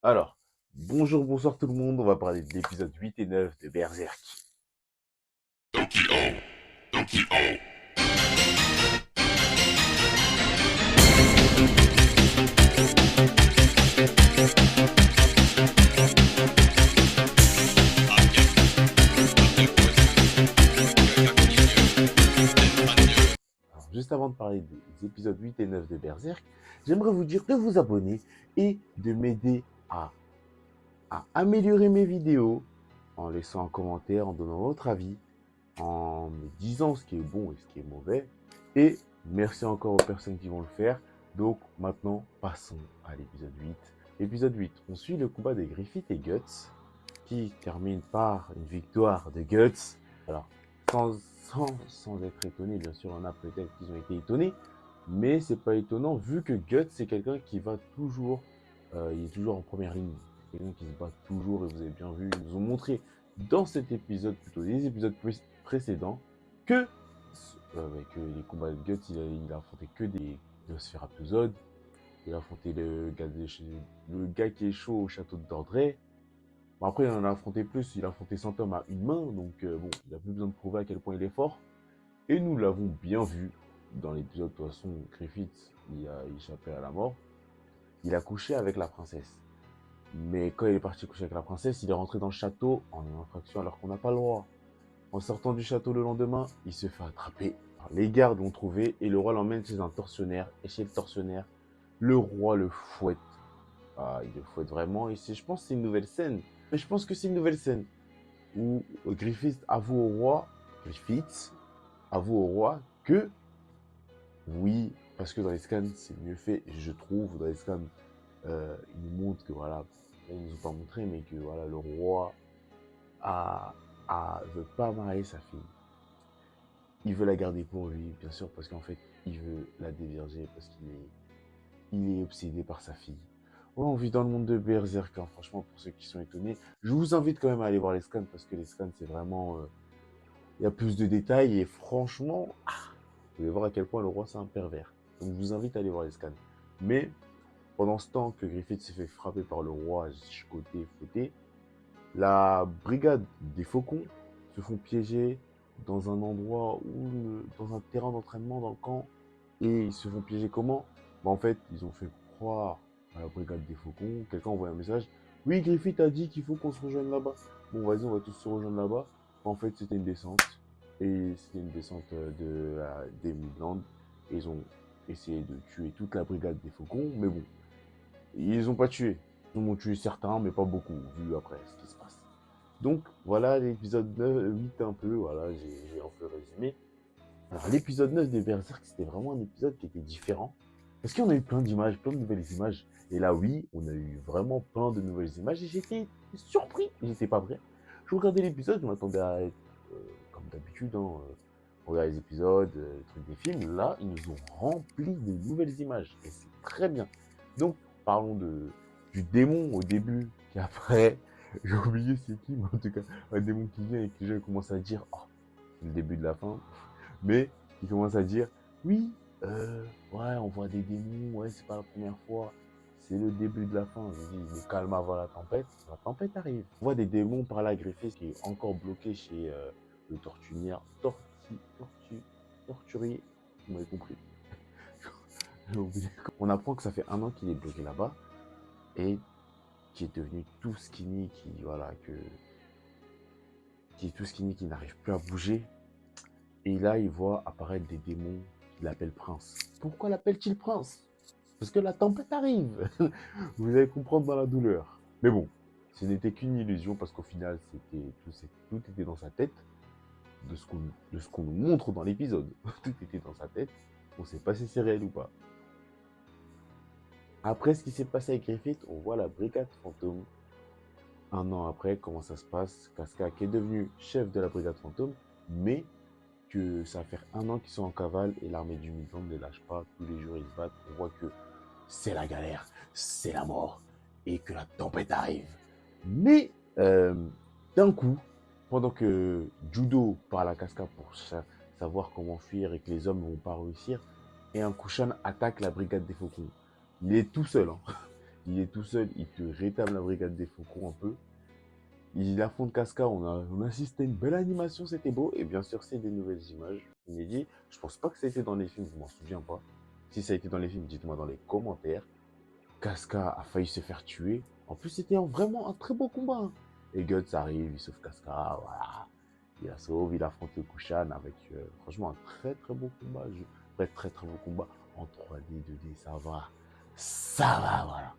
Alors, bonjour, bonsoir tout le monde, on va parler de l'épisode 8 et 9 de Berserk. Alors, juste avant de parler des épisodes 8 et 9 de Berserk, j'aimerais vous dire de vous abonner et de m'aider à améliorer mes vidéos en laissant un commentaire, en donnant votre avis, en me disant ce qui est bon et ce qui est mauvais. Et merci encore aux personnes qui vont le faire. Donc maintenant, passons à l'épisode 8. Épisode 8, on suit le combat de Griffith et Guts, qui termine par une victoire de Guts. Alors, sans être étonné, bien sûr, on a peut-être qu'ils ont été étonnés, mais c'est pas étonnant vu que Guts, c'est quelqu'un qui va toujours, il est toujours en première ligne. C'est quelqu'un qui se bat toujours, et vous avez bien vu, ils nous ont montré dans cet épisode, plutôt des épisodes précédents, que, que les combats de Guts, il a affronté que des Sphératozodes, il a affronté le gars qui est chaud au château de Dordray. Bon, après, il en a affronté plus. Il a affronté 100 hommes à une main. Donc, bon, il n'a plus besoin de prouver à quel point il est fort. Et nous l'avons bien vu dans l'épisode. De toute façon, Griffith, il a échappé à la mort. Il a couché avec la princesse. Mais quand il est parti coucher avec la princesse, il est rentré dans le château en infraction alors qu'on n'a pas le droit. En sortant du château le lendemain, il se fait attraper. Alors, les gardes l'ont trouvé et le roi l'emmène chez un tortionnaire. Et chez le tortionnaire, le roi le fouette. Ah, il le fouette vraiment. Et je pense que c'est une nouvelle scène. Mais je pense que c'est une nouvelle scène où Griffith avoue au roi que oui, parce que dans les scans c'est mieux fait, je trouve. Dans les scans, ils nous montrent que voilà, ils nous ont pas montré, mais que voilà, le roi veut pas marier sa fille. Il veut la garder pour lui, bien sûr, parce qu'en fait, il veut la dévierger parce il est obsédé par sa fille. Ouais, on vit dans le monde de Berserk, hein, franchement, pour ceux qui sont étonnés. Je vous invite quand même à aller voir les scans parce que les scans, c'est vraiment. Il y a plus de détails et franchement, vous allez voir à quel point le roi c'est un pervers. Donc je vous invite à aller voir les scans. Mais pendant ce temps que Griffith s'est fait frapper par le roi, chicoté, fouetté, la brigade des faucons se font piéger dans un endroit dans un terrain d'entraînement dans le camp. Et ils se font piéger comment? Bah, en fait, ils ont fait croire à la brigade des faucons. Quelqu'un envoie un message. Oui, Griffith a dit qu'il faut qu'on se rejoigne là-bas. Bon, vas-y, on va tous se rejoindre là-bas. En fait, c'était une descente. Et c'était une descente des Midlands. Et ils ont essayé de tuer toute la brigade des faucons. Mais bon, ils n'ont pas tué. Ils en ont tué certains, mais pas beaucoup, vu après ce qui se passe. Donc, voilà l'épisode 8 un peu. Voilà, j'ai un peu résumé. Alors, l'épisode 9 de Berserk, c'était vraiment un épisode qui était différent. Parce qu'on a eu plein d'images, plein de nouvelles images. Et là, oui, on a eu vraiment plein de nouvelles images. Et j'étais surpris. J'étais pas prêt. Je regardais l'épisode, je m'attendais à être, comme d'habitude, hein, on regarde les épisodes, les trucs des films. Là, ils nous ont rempli de nouvelles images. Et c'est très bien. Donc, parlons du démon au début, qui après, j'ai oublié c'est qui, mais en tout cas, un démon qui vient et qui commence à dire, oh, c'est le début de la fin. Mais il commence à dire oui, ouais, on voit des démons, ouais, c'est pas la première fois, c'est le début de la fin. Je dis, mais calme avant la tempête arrive. On voit des démons par là, Griffith qui est encore bloqué chez le torturier, torturier, vous m'avez compris. On apprend que ça fait un an qu'il est bloqué là-bas et qui est devenu tout skinny, qui est tout skinny, qui n'arrive plus à bouger. Et là, il voit apparaître des démons qui l'appellent prince. Pourquoi l'appelle-t-il prince? Parce que la tempête arrive. Vous allez comprendre dans la douleur. Mais bon, ce n'était qu'une illusion parce qu'au final, tout était dans sa tête, de ce qu'on nous montre dans l'épisode. Tout était dans sa tête. On ne sait pas si c'est réel ou pas. Après ce qui s'est passé avec Griffith, on voit la brigade fantôme. Un an après, comment ça se passe? Casca qui est devenu chef de la brigade fantôme, mais que ça va faire un an qu'ils sont en cavale et l'armée du Midland ne les lâche pas. Tous les jours, ils se battent. On voit que c'est la galère, c'est la mort et que la tempête arrive. Mais d'un coup, pendant que Judo parle à Casca pour savoir comment fuir et que les hommes ne vont pas réussir, et un Kushan attaque la brigade des faucons. Il est tout seul. Hein. Il est tout seul, il te rétame la brigade des faucons un peu. Il affronte Casca, on assiste à une belle animation, c'était beau. Et bien sûr, c'est des nouvelles images inédites. Je pense pas que ça a été dans les films, je m'en souviens pas. Si ça a été dans les films, dites-moi dans les commentaires. Casca a failli se faire tuer. En plus, c'était vraiment un très beau combat, hein. Et Guts arrive, il sauve Casca, voilà. Il la sauve, il affronte le Kushan avec, franchement, un très très beau combat. Bref, très très beau combat en 3D, 2D, ça va. Ça va, voilà.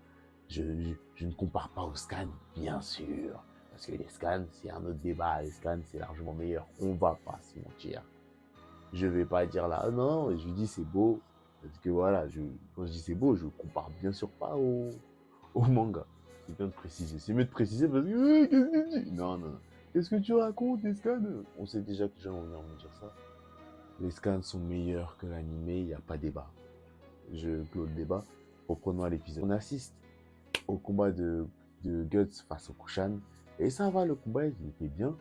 Je ne compare pas aux scans, bien sûr. Parce que les scans, c'est un autre débat. Les scans, c'est largement meilleur. On va pas se mentir. Je vais pas dire là, non, je dis c'est beau. Parce que voilà, quand je dis c'est beau, je compare bien sûr pas au manga. C'est bien de préciser. C'est mieux de préciser parce que, qu'est-ce que tu dis? Non, non, non. Qu'est-ce que tu racontes, les scans? On sait déjà que les gens vont venir me dire ça. Les scans sont meilleurs que l'animé, il n'y a pas débat. Je clôt le débat. Reprenons à l'épisode. On assiste au combat de Guts face au Kushan. Et ça va, le combat, il était bien.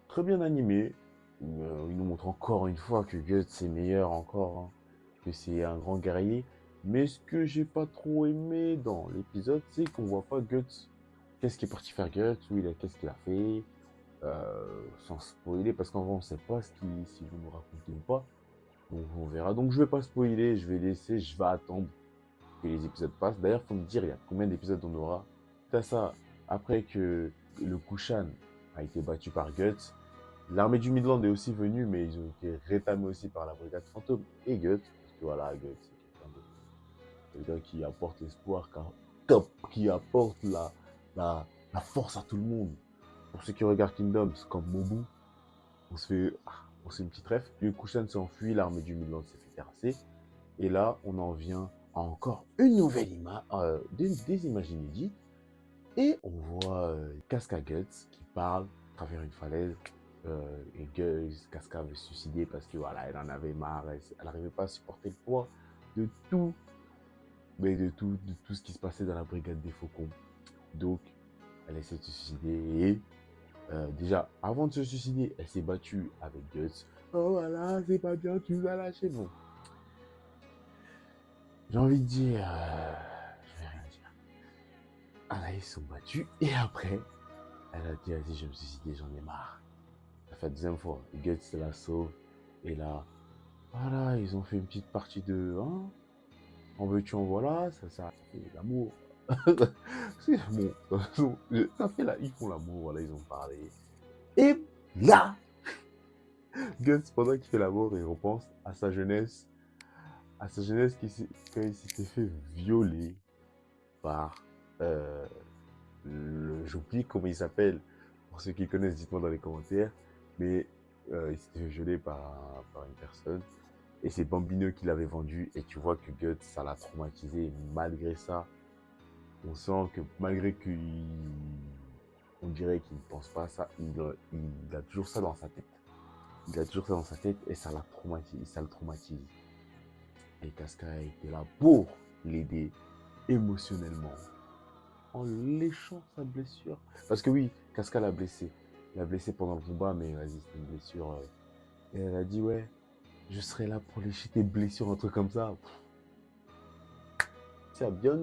Très bien animé. Il nous montre encore une fois que Guts est meilleur encore, hein, que c'est un grand guerrier. Mais ce que j'ai pas trop aimé dans l'épisode, c'est qu'on voit pas Guts. Qu'est-ce qu'il est parti faire Guts, qu'est-ce qu'il a fait, sans spoiler, parce qu'en vrai on sait pas si vous nous racontez ou pas. Donc on verra. Donc je vais pas spoiler, je vais laisser, je vais attendre que les épisodes passent. D'ailleurs, faut me dire, il y a combien d'épisodes on aura. T'as ça, après que le Kushan a été battu par Guts, l'armée du Midland est aussi venue, mais ils ont été rétamés aussi par la brigade fantôme et Guts. Parce que voilà, Guts, c'est quelqu'un qui apporte l'espoir, qui apporte la force à tout le monde. Pour ceux qui regardent Kingdom, c'est comme Mobu. On se fait une petite ref. Le Kushan s'est enfui, l'armée du Midland s'est fait terrasser. Et là, on en vient à encore une nouvelle image, des images inédites. Et on voit Casca Guts qui parle à travers une falaise. Et Casca veut se suicider parce que voilà, elle en avait marre. Elle n'arrivait pas à supporter le poids de tout, mais de tout ce qui se passait dans la brigade des faucons. Donc, elle essaie de se suicider. Et déjà, avant de se suicider, elle s'est battue avec Guts. Oh voilà, c'est pas bien, tu nous as lâché. Bon, j'ai envie de dire, je vais rien dire. Ah là, ils se sont battus. Et après, elle a dit, vas-y, je vais me suicider, j'en ai marre. Ça fait la deuxième fois. Guts la sauve. Et là, voilà, ils ont fait une petite partie de, hein, en veux-tu, en voilà, ça fait l'amour. C'est bon, de toute façon, ça fait là, ils font l'amour, voilà, ils ont parlé. Et là, Guts, pendant qu'il fait l'amour, il repense à sa jeunesse quand il s'était fait violer par euh, j'oublie comment il s'appelle. Pour ceux qui connaissent, dites-moi dans les commentaires. Mais il s'était fait violer par une personne. Et c'est Bambino qui l'avait vendu. Et tu vois que Guts, ça l'a traumatisé. Et malgré ça, on sent que malgré on dirait qu'il ne pense pas à ça, il a toujours ça dans sa tête. Il a toujours ça dans sa tête et ça le traumatise. Et Casca était là pour l'aider émotionnellement en léchant sa blessure. Parce que oui, Casca l'a blessé. Il l'a blessé pendant le combat, mais vas-y, c'était une blessure. Et elle a dit, ouais, je serai là pour lécher tes blessures, un truc comme ça. Ça bien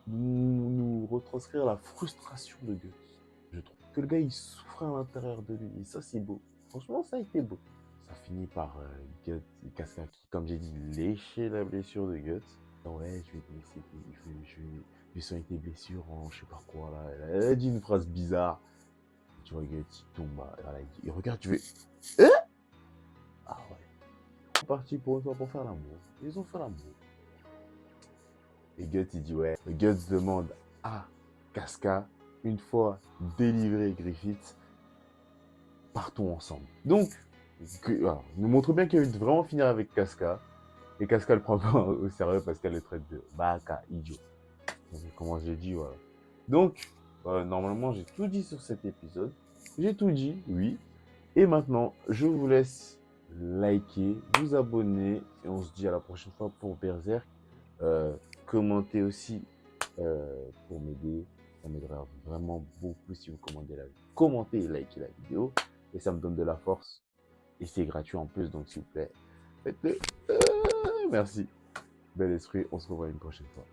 nous retranscrire la frustration de Guts. Je trouve que le gars, il souffrait à l'intérieur de lui. Et ça, c'est beau. Franchement, ça a été beau. Ça finit par Guts et Casca qui, comme j'ai dit, lécher la blessure de Guts. Ouais, je vais te laisser, je vais soigner tes blessures en je sais pas quoi là. Elle a dit une phrase bizarre. Tu vois, Guts, il tombe, voilà, il regarde, tu fais. Hein? Ah ouais. Ils sont partis pour faire l'amour. Ils ont fait l'amour. Et Guts, il dit ouais. Et Guts demande à Casca, une fois délivré Griffith, partons ensemble. Donc, alors, nous montre bien qu'il veut vraiment finir avec Casca. Et Casca le prend pas au sérieux parce qu'elle le traite de baka, idiot. Donc, comment j'ai dit, voilà. Donc, normalement, j'ai tout dit sur cet épisode. J'ai tout dit, oui. Et maintenant, je vous laisse liker, vous abonner. Et on se dit à la prochaine fois pour Berserk. Commentez aussi pour m'aider. Ça m'aidera vraiment beaucoup si vous commentez et likez la vidéo. Et ça me donne de la force. Et c'est gratuit en plus, donc s'il vous plaît, faites-le. Merci. Bel esprit, on se revoit une prochaine fois.